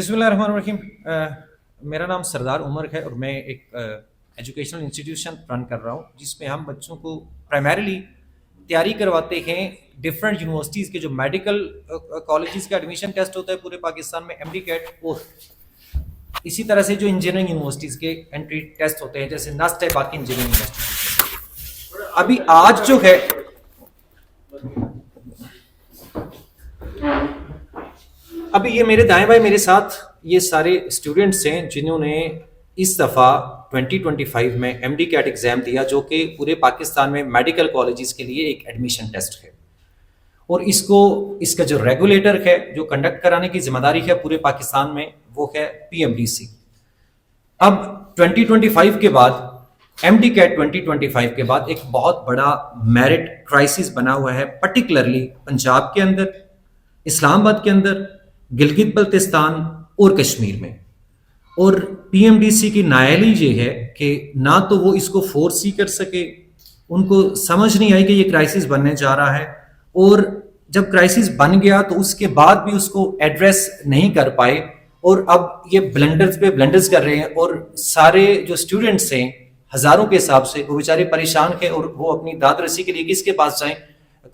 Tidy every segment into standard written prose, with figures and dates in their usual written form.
बिस्मिल्लाहिर्रहमानिर्रहीम। मेरा नाम सरदार उमर है और मैं एक एजुकेशनल इंस्टीट्यूशन रन कर रहा हूँ जिसमें हम बच्चों को प्राइमरीली तैयारी करवाते हैं डिफरेंट यूनिवर्सिटीज़ के जो मेडिकल कॉलेजेस का एडमिशन टेस्ट होता है पूरे पाकिस्तान में एमडी कैट, और इसी तरह से जो इंजीनियरिंग यूनिवर्सिटीज़ के एंट्री टेस्ट होते हैं जैसे नस्ट है बाकी इंजीनियरिंग यूनिवर्सिटीज़। अभी आज जो है अभी ये मेरे दाएं बाएं मेरे साथ ये सारे स्टूडेंट्स हैं जिन्होंने इस दफ़ा 2025 में एमडी कैट एग्ज़ाम दिया, जो कि पूरे पाकिस्तान में मेडिकल कॉलेजेस के लिए एक एडमिशन टेस्ट है। और इसका जो रेगुलेटर है, जो कंडक्ट कराने की जिम्मेदारी है पूरे पाकिस्तान में, वो है पीएमडीसी। अब 2025 के बाद एमडी कैट 2025 के बाद एक बहुत बड़ा मेरिट क्राइसिस बना हुआ है, पर्टिकुलरली पंजाब के अंदर, इस्लामाबाद के अंदर, गिलगित बल्तिस्तान और कश्मीर में। और पीएमडीसी की नायली ये है कि ना तो वो इसको फोर्स ही कर सके, उनको समझ नहीं आई कि ये क्राइसिस बनने जा रहा है, और जब क्राइसिस बन गया तो उसके बाद भी उसको एड्रेस नहीं कर पाए, और अब ये ब्लंडर्स पे ब्लंडर्स कर रहे हैं। और सारे जो स्टूडेंट्स हैं हजारों के हिसाब से, वो बेचारे परेशान हैं और वो अपनी दाद रसी के लिए किसके पास जाएं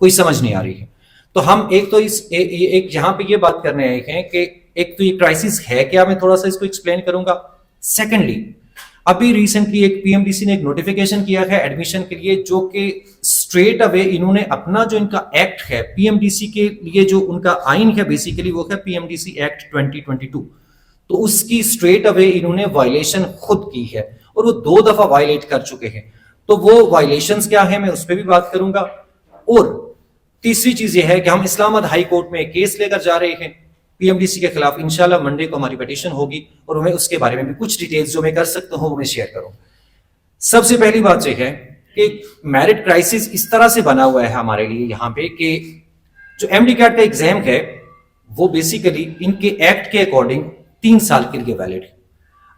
कोई समझ नहीं आ रही है। तो हम एक तो एक यहाँ पे ये बात करने आए हैं कि एक तो ये क्राइसिस है क्या, मैं थोड़ा सा इसको एक्सप्लेन करूंगा। सेकेंडली, अभी रिसेंटली एक पीएमडीसी ने एक नोटिफिकेशन किया है एडमिशन के लिए, जो कि स्ट्रेट अवे इन्होंने अपना जो इनका एक्ट है पीएमडीसी के लिए, जो उनका आइन है बेसिकली वो है पीएमडीसी एक्ट 2022, तो उसकी स्ट्रेट अवे इन्होंने वायलेशन खुद की है और वो 2 दफा वायलेट कर चुके हैं। तो वो वायलेशंस क्या है मैं उस पर भी बात करूंगा। और तीसरी चीज ये है कि हम इस्लामाबाद हाई कोर्ट में केस लेकर जा रहे हैं पीएमडीसी के खिलाफ। इंशाल्लाह मंडे को हमारी पिटीशन होगी और मैं उसके बारे में भी कुछ डिटेल्स जो मैं कर सकता हूं वो मैं शेयर करूं। सबसे पहली बात यह है कि मेरिट क्राइसिस इस तरह से बना हुआ है हमारे लिए यहाँ पे कि जो एमडी कैट का एग्जाम है वो बेसिकली इनके एक्ट के अकॉर्डिंग 3 साल के लिए वैलिड है।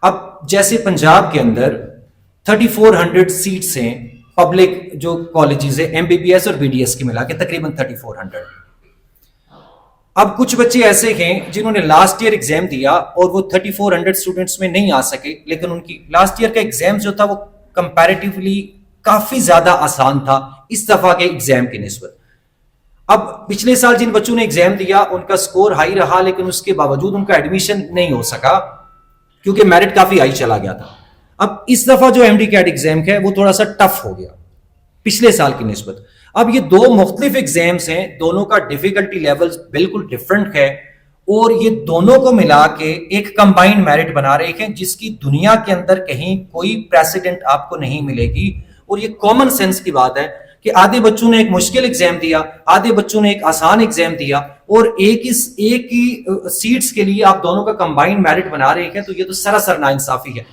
अब जैसे पंजाब के अंदर 3400 सीट्स हैं पब्लिक जो कॉलेजेस है एमबीबीएस और बीडीएस की मिला के तकरीबन 3400। अब कुछ बच्चे ऐसे हैं जिन्होंने लास्ट ईयर एग्जाम दिया और वो 3400 स्टूडेंट्स में नहीं आ सके, लेकिन उनकी लास्ट ईयर का एग्जाम जो था वो कंपैरेटिवली काफी ज्यादा आसान था इस दफा के एग्जाम की निस्बत। अब पिछले साल जिन बच्चों ने एग्जाम दिया उनका स्कोर हाई रहा, लेकिन उसके बावजूद उनका एडमिशन नहीं हो सका क्योंकि मेरिट काफी हाई चला गया था। अब इस दफा जो एमडी कैट एग्जाम है वो थोड़ा सा टफ हो गया पिछले साल की निस्बत। अब ये 2 मुख्तलिफ एग्जाम्स हैं, दोनों का डिफिकल्टी लेवल बिल्कुल डिफरेंट है, और ये दोनों को मिला के एक कंबाइंड मेरिट बना रहे हैं जिसकी दुनिया के अंदर कहीं कोई प्रेसिडेंट आपको नहीं मिलेगी। और ये कॉमन सेंस की बात है कि आधे बच्चों ने एक मुश्किल एग्जाम दिया, आधे बच्चों ने एक आसान एग्जाम दिया, और एक ही सीट्स के लिए आप दोनों का कंबाइंड मेरिट बना रहे हैं, तो ये तो सरासर नाइंसाफी है।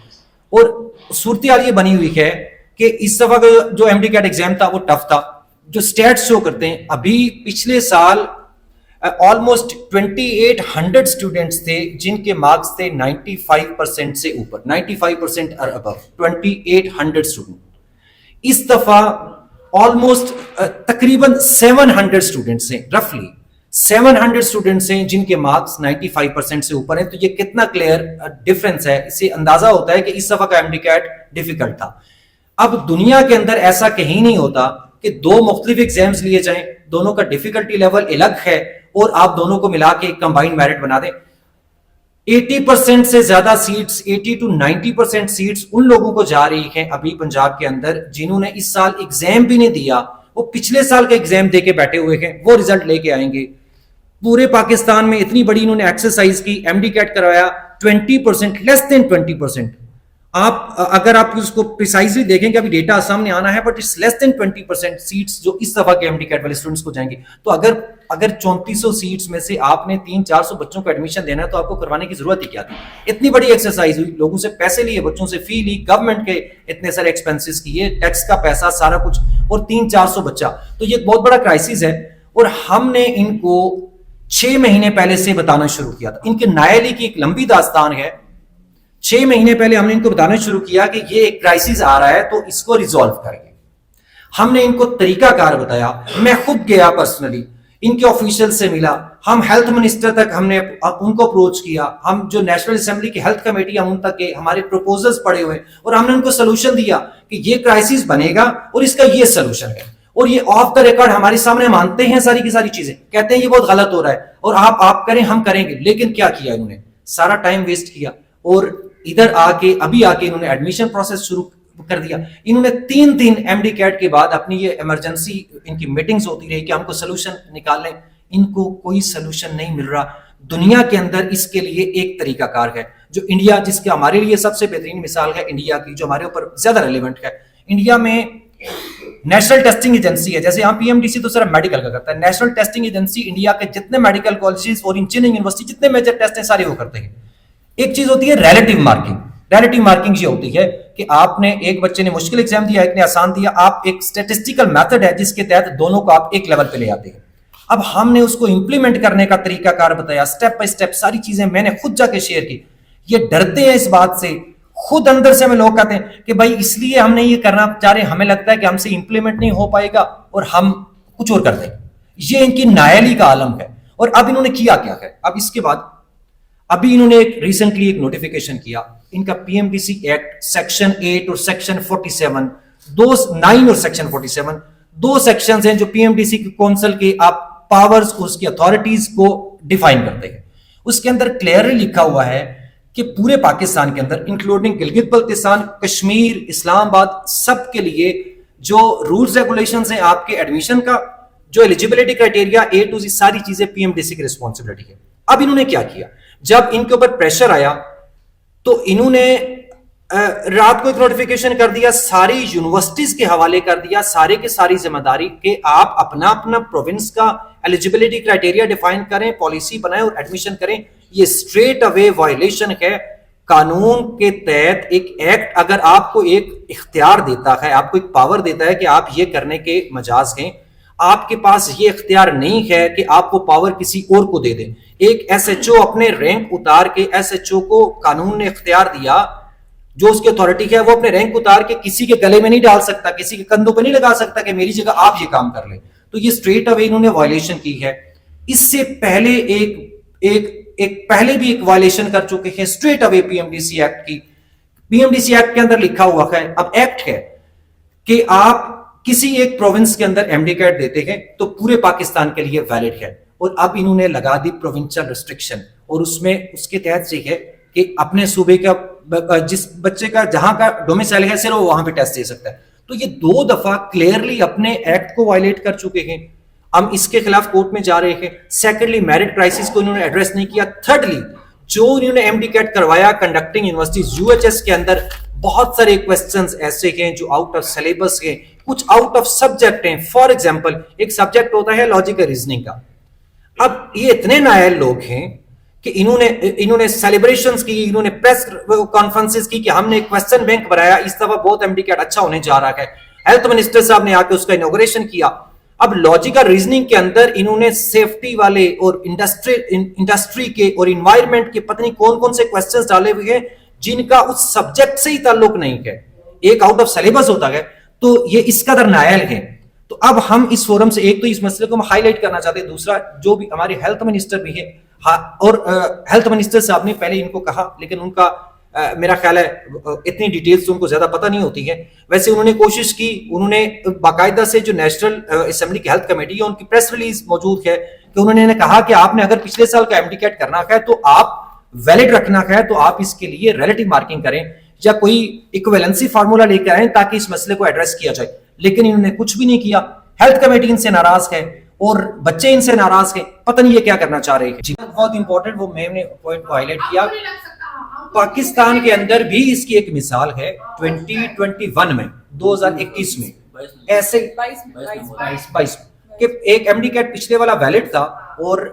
और सूरत ये बनी हुई है कि इस दफा का जो एमडी कैट एग्जाम था वो टफ था। जो स्टैट्स शो करते हैं, अभी पिछले साल ऑलमोस्ट 2800 स्टूडेंट्स थे जिनके मार्क्स थे 95% से ऊपर, 95% और अबव, 2800 स्टूडेंट। इस दफा ऑलमोस्ट तकरीबन 700 स्टूडेंट्स हैं, रफली 700 स्टूडेंट्स हैं जिनके मार्क्स 95% से ऊपर हैं। तो ये कितना क्लियर डिफरेंस है, इससे अंदाजा होता है कि इस दफा का एमडी कैट डिफिकल्ट था। अब दुनिया के अंदर ऐसा कहीं नहीं होता कि 2 मुख्तलिफ एग्जाम्स लिए जाएं, दोनों का डिफिकल्टी लेवल अलग है और आप दोनों को मिला के एक कंबाइंड मेरिट बना दें। 80% से ज्यादा सीट्स, 80 to 90% सीट्स उन लोगों को जा रही हैं अभी पंजाब के अंदर जिन्होंने इस साल एग्जाम भी नहीं दिया, वो पिछले साल का एग्जाम देके बैठे हुए हैं, वो रिजल्ट लेके आएंगे। पूरे पाकिस्तान में इतनी बड़ी इन्होंने एक्सरसाइज की, एमडी कैट करवाया, 20%, लेस देन 20%। आप अगर आप उसको प्रिसाइजली देखेंगे, अभी डेटा सामने आना है, but it's less than 20% seats जो इस दफा के एमडी कैट वाले स्टूडेंट्स को जाएंगी। तो अगर 3400 सीट्स में से आपने 300-400 बच्चों को एडमिशन देना है तो आपको करवाने की जरूरत ही क्या थी? इतनी बड़ी एक्सरसाइज हुई, लोगों से पैसे लिए, बच्चों से फी ली, गवर्नमेंट के इतने सारे एक्सपेंसेस किए, टैक्स का पैसा सारा कुछ, और 300-400 बच्चा, तो ये बहुत बड़ा क्राइसिस है। और हमने इनको 6 महीने पहले से बताना शुरू किया था। इनके नायली की एक लंबी दास्तान है। 6 महीने पहले हमने इनको बताना शुरू किया कि ये एक क्राइसिस आ रहा है तो इसको रिजॉल्व करेंगे। हमने इनको तरीकाकार बताया, मैं खुद गया पर्सनली इनके ऑफिशियल से मिला, हम हेल्थ मिनिस्टर तक हमने उनको अप्रोच किया, हम जो नेशनल असेंबली की हेल्थ कमेटी हम उन तक गए, हमारे प्रपोजल्स पड़े हुए और हमने उनको सोल्यूशन दिया कि ये क्राइसिस बनेगा और इसका ये सोल्यूशन है, और ये ऑफ द रिकॉर्ड हमारे सामने मानते हैं सारी की सारी चीजें, कहते हैं ये बहुत गलत हो रहा है और आप करें हम करेंगे। लेकिन क्या किया इन्होंने, सारा टाइम वेस्ट किया और इधर आके अभी आके इन्होंने एडमिशन प्रोसेस शुरू कर दिया। इन्होंने 3 दिन एमडी कैट के बाद अपनी ये इमरजेंसी इनकी मीटिंग्स होती रही कि हमको सोल्यूशन निकालें, इनको कोई सोल्यूशन नहीं मिल रहा। दुनिया के अंदर इसके लिए एक तरीकाकार है जो इंडिया, जिसके हमारे लिए सबसे बेहतरीन मिसाल है इंडिया की, जो हमारे ऊपर ज्यादा रेलिवेंट है। इंडिया में नेशनल टेस्टिंग एजेंसी है, जैसे यहाँ पीएमडीसी तो सिर्फ मेडिकल का करता है, नेशनल टेस्टिंग एजेंसी इंडिया के जितने मेडिकल कॉलेजेस और इंजीनियरिंग यूनिवर्सिटी जितने मेजर टेस्ट हैं सारे वो करते हैं। एक चीज होती है रिलेटिव मार्किंग। रिलेटिव मार्किंग ये होती है कि आपने, एक बच्चे ने मुश्किल एग्जाम दिया, एक ने आसान दिया, आप एक स्टैटिस्टिकल मेथड है जिसके तहत दोनों को आप एक लेवल पे ले आते हैं। अब हमने उसको इंप्लीमेंट करने का तरीकाकार बताया, स्टेप बाय स्टेप सारी चीजें मैंने खुद जाके शेयर की। ये डरते हैं इस बात से, खुद अंदर से हमें लोग कहते हैं कि भाई इसलिए हमने ये करना चाह रहे, हमें लगता है कि हमसे इंप्लीमेंट नहीं हो पाएगा और हम कुछ और कर देंगे। ये इनकी नायली का आलम है। और अब इन्होंने किया क्या है, अब इसके बाद अभी इन्होंने एक रिसेंटली एक नोटिफिकेशन किया, इनका पीएमडीसी एक्ट सेक्शन 8 और सेक्शन 47, 9 और सेक्शन 47 दो सेक्शंस हैं जो पीएमडीसी की काउंसिल के आप पावर्स, उसकी अथॉरिटीज को डिफाइन करते हैं। उसके अंदर क्लियरली लिखा हुआ है कि पूरे पाकिस्तान के अंदर इंक्लूडिंग गिलगित बल्तिस्तान, कश्मीर, इस्लामाबाद, सब के लिए जो रूल्स रेगुलेशंस हैं आपके एडमिशन का, जो eligibility criteria A to Z सारी चीजें पीएमडीसी की रिस्पॉन्सिबिलिटी है। अब इन्होंने क्या किया, जब इनके ऊपर प्रेशर आया तो इन्होंने रात को एक नोटिफिकेशन कर दिया, सारी यूनिवर्सिटीज के हवाले कर दिया, सारे के सारी जिम्मेदारी के आप अपना अपना प्रोविंस का एलिजिबिलिटी क्राइटेरिया डिफाइन करें, पॉलिसी बनाएं और एडमिशन करें। ये स्ट्रेट अवे वायलेशन है कानून के तहत। एक एक्ट अगर आपको एक इख्तियार देता है, आपको एक पावर देता है कि आप ये करने के मजाज हैं, आपके पास ये इख्तियार नहीं है कि आप वो पावर किसी और को दे दें। एक एसएचओ अपने रैंक उतार के, एसएचओ को कानून ने इख्तियार दिया, जो उसकी अथॉरिटी है, वो अपने रैंक उतार के किसी के गले में नहीं डाल सकता, किसी के कंधों पे नहीं लगा सकता कि मेरी जगह आप ये काम कर ले। तो ये स्ट्रेट अवे इन्होंने वायलेशन की है। इससे पहले पहले भी एक वायलेशन कर चुके हैं स्ट्रेट अवे पीएमडीसी एक्ट की। पीएमडीसी एक्ट के अंदर लिखा हुआ है, अब एक्ट है कि आप किसी एक प्रोविंस के अंदर एमडी कैट देते हैं तो पूरे पाकिस्तान के लिए वैलिड है। और अब इन्होंने लगा दी प्रोविंशियल रिस्ट्रिक्शन, और उसमें उसके तहत ये है कि अपने सूबे का जिस बच्चे का जहां का डोमिसाइल है सिर्फ वो वहां पे टेस्ट दे सकता है। तो ये 2 दफा क्लियरली अपने एक्ट को वायलेट कर चुके हैं। हम इसके खिलाफ कोर्ट में जा रहे हैं। सेकेंडली, मेरिट क्राइसिस को इन्होंने एड्रेस नहीं किया। थर्डली, जो इन्होंने एमडी कैट करवाया कंडक्टिंग यूनिवर्सिटीज यूएचएस के अंदर, बहुत सारे क्वेश्चंस ऐसे हैं जो आउट ऑफ सिलेबस हैं, कुछ आउट ऑफ सब्जेक्ट हैं। फॉर एग्जांपल, एक सब्जेक्ट होता है लॉजिकल रीजनिंग का। अब ये इतने नायल लोग हैं कि इन्होंने सेलिब्रेशंस की, इन्होंने प्रेस कॉन्फ्रेंसेस की कि हमने एक क्वेश्चन बैंक बनाया, इस दफा बहुत एमडी कैट अच्छा होने जा रहा है। हेल्थ मिनिस्टर साहब ने आके उसका इनॉग्रेशन किया। अब लॉजिकल रीजनिंग के अंदर इन्होंने सेफ्टी वाले और इंडस्ट्री के और इन्वायरमेंट के पता नहीं कौन कौन से क्वेश्चंस डाले हुए हैं जिनका उस सब्जेक्ट से ही ताल्लुक नहीं है, एक आउट ऑफ सिलेबस होता है। तो ये इस कदर नायल है। तो अब हम इस फोरम से एक तो इस मसले को हम हाईलाइट करना चाहते हैं, दूसरा जो भी हमारे हेल्थ मिनिस्टर भी है, और हेल्थ मिनिस्टर साहब ने पहले इनको कहा, लेकिन उनका मेरा ख्याल है इतनी डिटेल्स तो उनको ज्यादा पता नहीं होती है। वैसे उन्होंने कोशिश की, उन्होंने बाकायदा से जो नेशनल असेंबली की हेल्थ कमेटी है उनकी प्रेस रिलीज मौजूद है कि उन्होंने कहा कि आपने अगर पिछले साल का एमडी कैट करना है तो आप वैलिड रखना है तो आप इसके लिए रिलेटिव मार्किंग करें या कोई इक्विवेलेंसी फार्मूला लेकर आए ताकि इस मसले को एड्रेस किया जाए। लेकिन इन्होंने कुछ भी नहीं किया। हेल्थ कमेटी इनसे नाराज है और बच्चे इनसे नाराज हैं, पता नहीं ये क्या करना चाह रहे हैं। बहुत इंपॉर्टेंट वो मैम ने पॉइंट को हाईलाइट किया। पाकिस्तान के अंदर भी इसकी एक मिसाल है 2021 में, 2021 में, ऐसे 22 कि एक एमडी कैट पिछले वाला वैलिड था और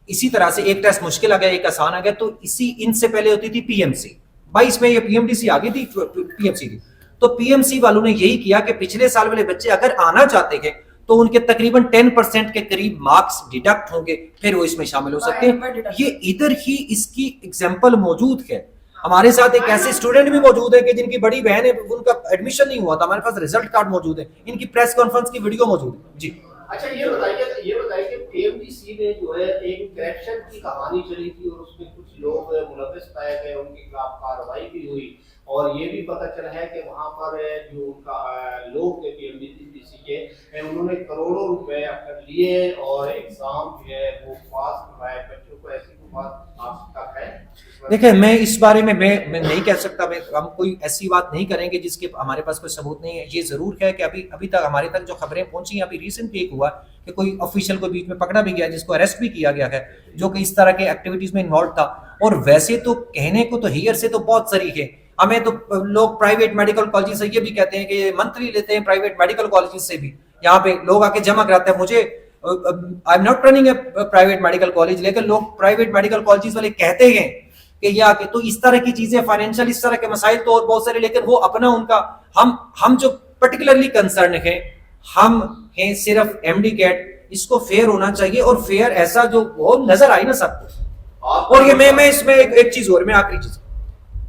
इसी तरह से एक टेस्ट मुश्किल आ गया, एक आसान आ गया। तो इसी इनसे पहले होती थी पीएमसी, 22 में ये पीएमडीसी आ गई थी, पीएमसी थी। तो पीएमसी वालों ने यही किया कि पिछले साल वाले बच्चे अगर आना चाहते हैं तो उनके तकरीबन 10% के करीब मार्क्स डिडक्ट होंगे, फिर वो इसमें शामिल हो सकते हैं। ये इधर ही इसकी एग्जांपल मौजूद है। हमारे साथ एक ऐसे स्टूडेंट भी मौजूद है कि जिनकी बड़ी बहन है, उनका एडमिशन नहीं हुआ था, हमारे पास रिजल्ट कार्ड मौजूद है, इनकी प्रेस कॉन्फ्रेंस की वीडियो मौजूद है। जी अच्छा, ये बताइए कि पीएमडीसी में जो है एक करप्शन की कहानी चली थी और उसमें कुछ लोग मुलविस पाए गए, उनके खिलाफ कार्रवाई भी हुई और ये भी पता चला है कि वहां पर जो उनका लोग थे पीएमडीसी के, उन्होंने करोड़ों रुपए अपने लिए और एग्जाम जो है वो पास करवाए बच्चों को। ऐसी कोई बात आप तक है? देखिए, मैं इस बारे में मैं नहीं कह सकता, हम कोई ऐसी बात नहीं करेंगे जिसके हमारे पास कोई सबूत नहीं है। ये जरूर है कि अभी तक हमारे तक जो खबरें पहुंची हैं, अभी रिसेंटली एक हुआ कि कोई ऑफिशियल को बीच में पकड़ा भी गया, जिसको अरेस्ट भी किया गया है, जो कि इस तरह के एक्टिविटीज में इन्वॉल्व था। और वैसे तो कहने को तो हियर से तो बहुत तरीके, हमें तो लोग प्राइवेट मेडिकल कॉलेज से ये भी कहते हैं कि ये मंथली लेते हैं प्राइवेट मेडिकल कॉलेज से भी, यहाँ पे लोग आके जमा कराते हैं। मुझे I am not running A private medical college, लेकिन लोग प्राइवेट मेडिकल कॉलेज वाले कहते हैं कि या कि तो इस तरह की चीजें, फाइनेंशियल इस तरह के मसाइल तो और बहुत सारे, लेकिन वो अपना उनका, हम जो पर्टिकुलरली कंसर्न है, हम हैं सिर्फ एमडी कैट, इसको फेयर होना चाहिए और फेयर ऐसा जो वो नजर आई ना सबको। और ये मैं इसमें एक चीज और, मैं आखिरी चीज,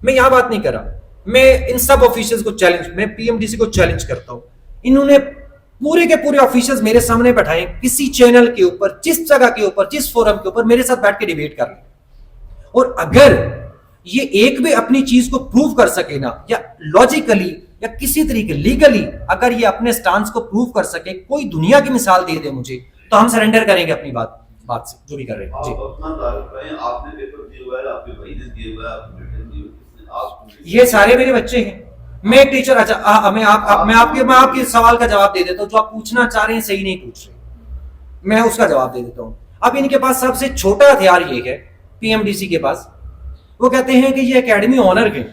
मैं यहां बात नहीं कर रहा, मैं इन सब ऑफिशियल्स को चैलेंज, मैं पीएमडीसी को चैलेंज करता हूं, इन्होंने पूरे के पूरे ऑफिशियल्स मेरे सामने बैठाए, किसी चैनल के ऊपर, जिस जगह के ऊपर, जिस फोरम के ऊपर मेरे साथ बैठ के डिबेट कर लें, और अगर ये एक भी अपनी चीज को प्रूव कर सके ना, या लॉजिकली या किसी तरीके लीगली अगर ये अपने स्टांस को प्रूव कर सके, कोई दुनिया की मिसाल दे दे मुझे, तो हम सरेंडर करेंगे अपनी बात से, जो भी कर रहे हैं। जी, अपना तारुफ करें, आपने पेपर दिया हुआ है, आपके भाई ने दिया हुआ है, आपने रिटर्न दिया हुआ है, ये सारे मेरे बच्चे हैं, मैं एक टीचर। अच्छा, मैं आपके सवाल का जवाब दे देता हूं, जो आप पूछना चाह रहे हैं सही नहीं पूछ रहे, मैं उसका जवाब दे देता हूं। अब इनके पास सबसे छोटा हथियार ये है पीएमडीसी के पास, वो कहते हैं कि ये एकेडमी ऑनर है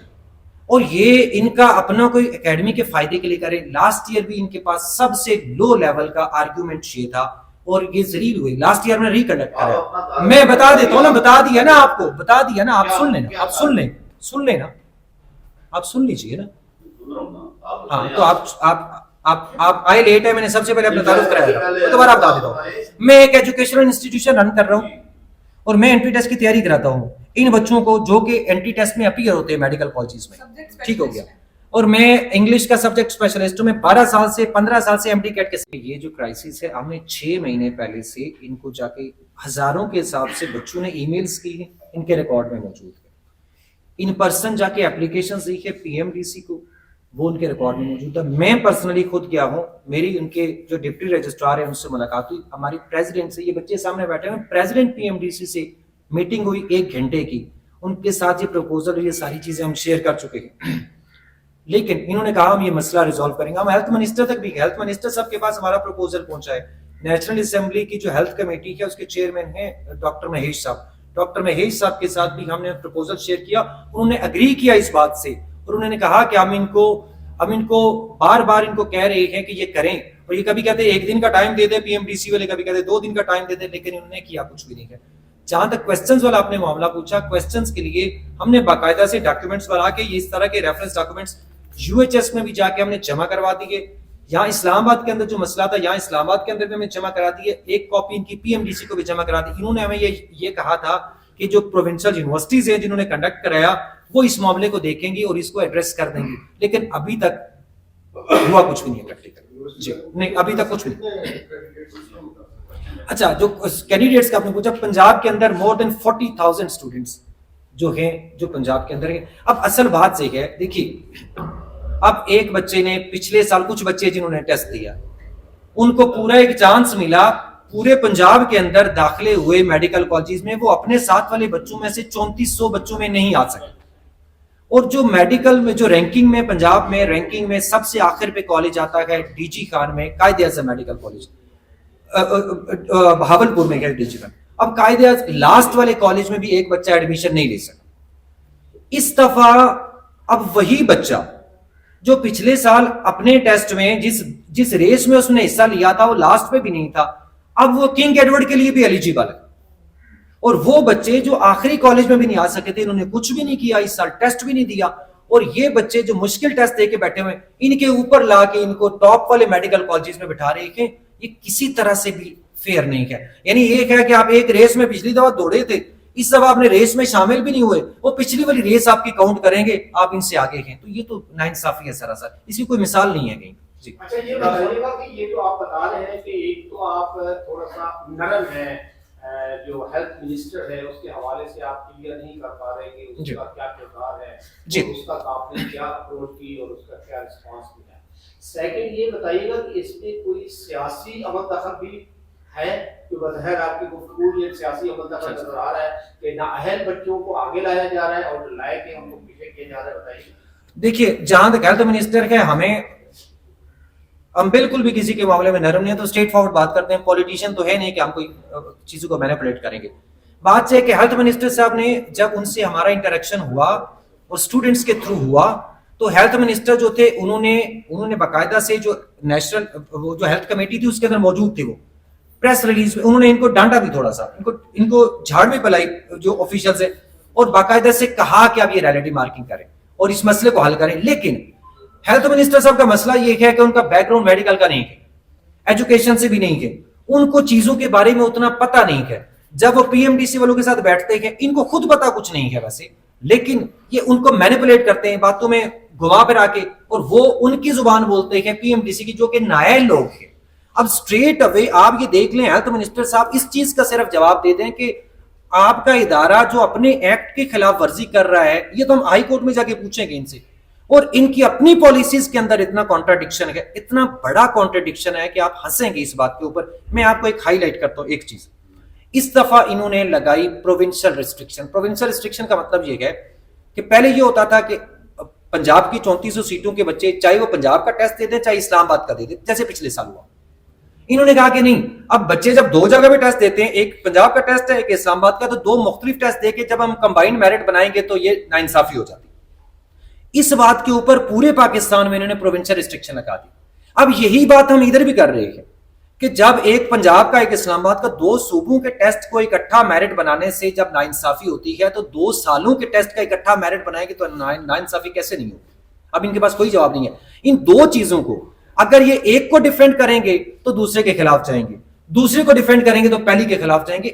और ये इनका अपना कोई एकेडमी के फायदे के लिए करे। लास्ट ईयर भी इनके पास सबसे लो लेवल का आर्ग्यूमेंट ये था और ये जलील हुए। लास्ट ईयर में रिकंडक्ट करा, मैं बता देता हूं ना, बता दिया ना आपको, बता दिया ना, आप सुन लेना, आप सुन लेना, आप सुन लीजिए ना। हाँ, तो आप आए लेट है, मैंने सबसे पहले अपना तारुफ कराया, तो दोबारा आप बता देता हूँ। मैं एक एजुकेशनल इंस्टीट्यूशन रन कर रहा हूँ और मैं एंट्री टेस्ट की तैयारी कराता हूँ इन बच्चों को जो कि एंट्री टेस्ट में अपीयर होते हैं मेडिकल कॉलेजेस में, ठीक हो गया। और मैं इंग्लिश का सब्जेक्ट स्पेशलिस्ट हूँ, मैं 15 साल से एमडी कैट के। ये जो क्राइसिस है, हमने 6 महीने पहले से इनको जाके हजारों के हिसाब से बच्चों ने ईमेल्स की है, इनके रिकॉर्ड में मौजूद है। इन पर्सन जाके एप्लीकेशन दी है पीएमडीसी को, वो उनके रिकॉर्ड में मौजूद है। मैं पर्सनली खुद गया हूँ, मेरी उनके जो डिप्टी रजिस्ट्रार है उनसे मुलाकात हुई, हमारी प्रेसिडेंट से, ये बच्चे सामने बैठे हैं, प्रेसिडेंट पीएमडीसी से मीटिंग हुई 1 घंटे की, उनके साथ ये प्रपोजल, ये सारी चीजें हम शेयर कर चुके हैं। लेकिन इन्होंने कहा हम ये मसला रिजॉल्व करेंगे। हम हेल्थ मिनिस्टर तक भी, हेल्थ मिनिस्टर साहब के पास हमारा प्रपोजल पहुंचा है। नेशनल असेंबली की जो हेल्थ कमेटी है उसके चेयरमैन है डॉक्टर महेश साहब, डॉक्टर महेश साहब के साथ भी हमने प्रपोजल शेयर किया, उन्होंने अग्री किया इस बात से और उन्होंने कहा कि हम इनको बार बार इनको कह रहे हैं कि ये करें, और ये कभी कहते 1 दिन का टाइम दे दे पीएमडीसी वाले, कभी कहते 2 दिन का टाइम दे दे, लेकिन इन्होंने किया कुछ भी नहीं है। जहां तक क्वेश्चंस वाला आपने मामला पूछा, क्वेश्चंस के लिए हमने बाकायदा से डॉक्यूमेंट्स बना के, ये इस तरह के रेफरेंस डॉक्यूमेंट्स यूएचएस में भी जाके हमने जमा करवा दिए। यहाँ इस्लामाबाद के अंदर जो मसला था, यहाँ इस्लामाबाद के अंदर भी हमें जमा करा दिए, एक कॉपी इनकी पीएमडीसी को भी जमा करा दी। इन्होंने हमें ये कहा था कि जो प्रोविंशियल यूनिवर्सिटीज हैं जिन्होंने कंडक्ट कराया, वो इस मामले को देखेंगी और इसको एड्रेस कर देंगी, लेकिन अभी तक हुआ कुछ भी नहीं है प्रैक्टिकल। जी नहीं, अभी तक कुछ नहीं। अच्छा, जो कैंडिडेट्स का आपने पूछा, पंजाब के अंदर मोर देन 40,000 स्टूडेंट्स जो हैं, जो पंजाब के अंदर है। अब असल बात से है, देखिए, अब एक बच्चे ने पिछले साल, कुछ बच्चे जिन्होंने टेस्ट दिया, उनको पूरा एक चांस मिला पूरे पंजाब के अंदर दाखिले हुए मेडिकल कॉलेजेस में, वो अपने साथ वाले बच्चों में से 3400 बच्चों में नहीं आ सके। और जो मेडिकल में जो रैंकिंग में, पंजाब में रैंकिंग में सबसे आखिर पे कॉलेज आता है डीजी खान में, कायदे आज़म मेडिकल कॉलेज, भावलपुर में है डीजी खान। अब कायदे लास्ट वाले कॉलेज में भी एक बच्चा एडमिशन नहीं ले सका। इस दफा अब वही बच्चा जो पिछले साल अपने टेस्ट में जिस रेस में उसने हिस्सा लिया था, वो लास्ट पे भी नहीं था, अब वो किंग एडवर्ड के लिए भी एलिजिबल है। और वो बच्चे जो आखिरी कॉलेज में भी नहीं आ सके थे, इन्होंने कुछ भी नहीं किया, इस साल टेस्ट भी नहीं दिया। और ये बच्चे जो मुश्किल टेस्ट देके बैठे हुए, इनके ऊपर ला के इनको टॉप वाले मेडिकल कॉलेजेस में बिठा रहे हैं, ये किसी तरह से भी फेयर नहीं है। यानी ये है कि आप एक रेस में पिछली दफा दौड़े थे, इस दफा आपने रेस में शामिल भी नहीं हुए, वो पिछली वाली रेस आपकी काउंट करेंगे, आप इनसे आगे हैं, तो ये तो नाइंसाफी है सरासर, इसकी कोई मिसाल नहीं है कहीं। जी। अच्छा ये बताइएगा कि ये जो आप बता रहे हैं कि एक तो आप थोड़ा सा नरम है, जो हेल्थ मिनिस्टर है उसके हवाले से आप क्लियर नहीं कर पा रहे कि जी। उसका क्या किरदार है जी। और उसका आपने क्या अप्रोच की और उसका क्या रिस्पांस मिला। सेकंड ये बताइएगा कि इसमें कोई सियासी अमल दखल भी है, तो बज़ाहिर आपकी गुफ्तगू ये सियासी अमल दखल नजर आ रहा है कि नाअहल बच्चों को आगे लाया जा रहा है और जो लाए के उनको पीछे किया जा रहा है, बताइए। देखिए, जहां तक हेल्थ मिनिस्टर है, हम बिल्कुल भी किसी के मामले में नरम नहीं है, तो स्ट्रेट फॉरवर्ड बात करते हैं। पॉलिटिशियन तो है नहीं कि हम कोई चीजों को मैनिपुलेट करेंगे। बात से है कि हेल्थ मिनिस्टर साहब ने, जब उनसे हमारा इंटरेक्शन हुआ और स्टूडेंट्स के थ्रू हुआ, तो हेल्थ मिनिस्टर जो थे उन्होंने बाकायदा से जो नेशनल वो जो हेल्थ कमेटी थी उसके अंदर मौजूद थे, वो प्रेस रिलीज में उन्होंने इनको डांटा भी थोड़ा सा, इनको झाड़ भी पलाई जो ऑफिशियल से, और बाकायदा से कहा कि आप ये रियलिटी मार्किंग करें और इस मसले को हल करें। लेकिन हेल्थ मिनिस्टर साहब का मसला ये है कि उनका बैकग्राउंड मेडिकल का नहीं है, एजुकेशन से भी नहीं है, उनको चीजों के बारे में उतना पता नहीं है। जब वो पीएमडीसी वालों के साथ बैठते हैं, इनको खुद पता कुछ नहीं है वैसे, लेकिन ये उनको मैनिपुलेट करते हैं, बातों में घुमा फिरा के, और वो उनकी जुबान बोलते हैं पीएमडीसी की, जो कि नायाल लोग हैं। अब स्ट्रेट अवे आप ये देख लें, हेल्थ मिनिस्टर साहब इस चीज का सिर्फ जवाब दे दें कि आपका इदारा जो अपने एक्ट की खिलाफ वर्जी कर रहा है, ये तो हम हाई कोर्ट में जाके पूछेंगे इनसे। और इनकी अपनी पॉलिसीज के अंदर इतना कॉन्ट्राडिक्शन है, इतना बड़ा कॉन्ट्राडिक्शन है कि आप हंसेंगे इस बात के ऊपर। मैं आपको एक हाईलाइट करता हूं एक चीज। इस दफा इन्होंने लगाई प्रोविंशियल रिस्ट्रिक्शन। प्रोविंशियल रिस्ट्रिक्शन का मतलब ये है कि पहले ये होता था कि पंजाब की 3400 सीटों के बच्चे, चाहे वो पंजाब का टेस्ट देते चाहे इस्लामाबाद का देते, जैसे पिछले साल हुआ। इन्होंने कहा कि नहीं, अब बच्चे जब दो जगह पे टेस्ट देते हैं, एक पंजाब का टेस्ट है एक इस्लामाबाद का, तो दो मुख्तलिफ टेस्ट देके जब हम कंबाइंड मेरिट बनाएंगे तो ये नाइंसाफी हो जाती। इस बात के ऊपर पूरे पाकिस्तान में इन्होंने प्रोविंशियल रिस्ट्रिक्शन लगा दी। अब यही बात हम इधर भी कर रहे हैं कि जब एक पंजाब का एक इस्लामाबाद का, दो सूबों के टेस्ट को इकट्ठा मेरिट बनाने से जब नाइंसाफी होती है, तो 2 सालों के टेस्ट का इकट्ठा मेरिट बनाएंगे तो नाइंसाफी कैसे नहीं होगी? अब इनके पास कोई जवाब नहीं है। इन दो चीजों को अगर ये एक को डिफेंड करेंगे तो दूसरे के खिलाफ जाएंगे, दूसरे को डिफेंड करेंगे तो पहली के खिलाफ जाएंगे।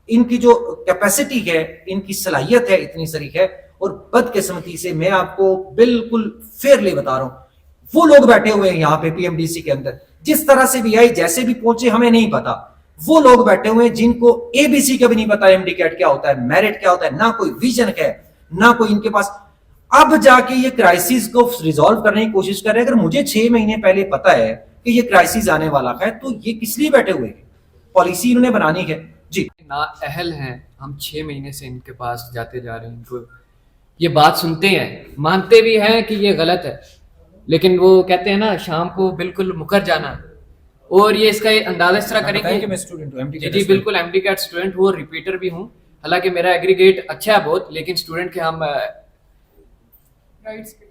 इनकी जो कैपेसिटी है, इनकी सलाहियत है, इतनी सरी है। और बदकिस्मती से मैं आपको बिल्कुल फेयरली बता रहा हूं, वो लोग बैठे हुए हैं यहाँ पे पीएमडीसी के अंदर, जिस तरह से भी आई, जैसे भी पहुंचे, हमें नहीं पता। वो लोग बैठे हुए हैं जिनको एबीसी का भी नहीं पता, एमडी कैट क्या होता है, मेरिट क्या होता है, ना कोई विजन है, ना कोई इनके पास। अब जाके ये क्राइसिस को रिजॉल्व करने की कोशिश कर रहे हैं। अगर मुझे 6 महीने पहले पता है कि ये क्राइसिस आने वाला है, तो ये किस लिए बैठे हुए हैं? पॉलिसी इन्होंने बनानी है जी। ना अहल हैं, हम 6 महीने से इनके पास जाते जा रहे हैं, इनको ये बात सुनते हैं, मानते भी हैं कि ये गलत है, लेकिन वो कहते हैं ना शाम को बिल्कुल मुकर जाना। और ये इसका अंदाजा इस तरह करेंगे कि मैं स्टूडेंट हूं, MD जी बिल्कुल एमडी कैट स्टूडेंट हूँ और रिपीटर भी हूँ। हालांकि मेरा एग्रीगेट अच्छा है बहुत, लेकिन स्टूडेंट के हम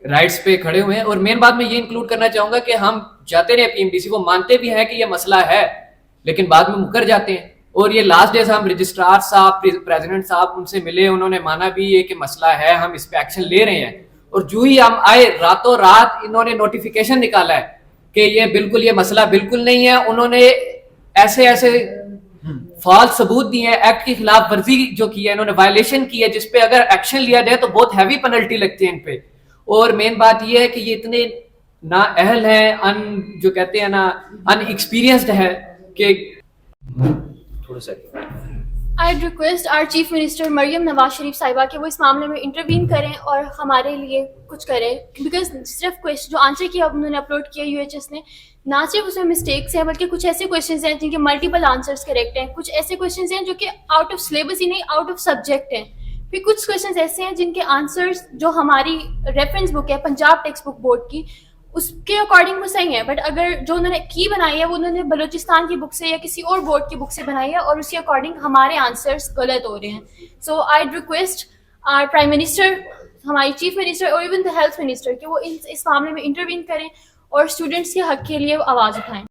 राइट्स पे खड़े हुए हैं। और मेन बात मैं ये इंक्लूड करना चाहूंगा कि हम जाते रहे पीएमडीसी को, मानते भी हैं कि ये मसला है, लेकिन बाद में मुकर जाते हैं। और ये लास्ट डेज हम रजिस्ट्रार साहब, प्रेसिडेंट साहब उनसे मिले, उन्होंने माना भी ये कि मसला है, हम इस पे एक्शन ले रहे हैं। और जो ही हम आए, रातों रात इन्होंने नोटिफिकेशन निकाला है कि ये बिल्कुल, ये मसला बिल्कुल नहीं है। उन्होंने ऐसे ऐसे फॉल्स सबूत दिए हैं, एक्ट की खिलाफ वर्जी जो की है इन्होंने, वायलेशन की है, जिसपे अगर एक्शन लिया जाए तो बहुत हैवी पेनल्टी लगती है इन पे। और मेन बात ये है कि ये इतने ना अहल है, जो कहते हैं ना अनएक्सपीरियंस्ड है कि थोड़ा सा I'd request our Chief Minister Maryam Nawaz Sharif साहिबा कि वो इस मामले में इंटरवीन करें और हमारे लिए कुछ करें। बिकॉज सिर्फ क्वेश्चन जो आंसर किया उन्होंने अपलोड किया यूएचएस ने, ना सिर्फ उसमें मिस्टेक्स हैं बल्कि कुछ ऐसे क्वेश्चंस हैं जिनके मल्टीपल आंसर्स करेक्ट हैं, कुछ ऐसे क्वेश्चंस हैं जो कि आउट ऑफ सिलेबस ही नहीं, आउट ऑफ सब्जेक्ट हैं। फिर कुछ क्वेश्चंस ऐसे हैं जिनके आंसर्स जो हमारी रेफरेंस बुक है पंजाब टेक्स्ट बुक बोर्ड की, उसके अकॉर्डिंग वो सही है, बट अगर जो उन्होंने की बनाई है वो उन्होंने बलूचिस्तान की बुक से या किसी और बोर्ड की बुक से बनाई है और उसके अकॉर्डिंग हमारे आंसर्स गलत हो रहे हैं। So I request our prime minister, हमारी चीफ मिनिस्टर और इवन द हेल्थ मिनिस्टर कि वो इस मामले में इंटरवीन करें और स्टूडेंट्स के हक के लिए आवाज़ उठाएं।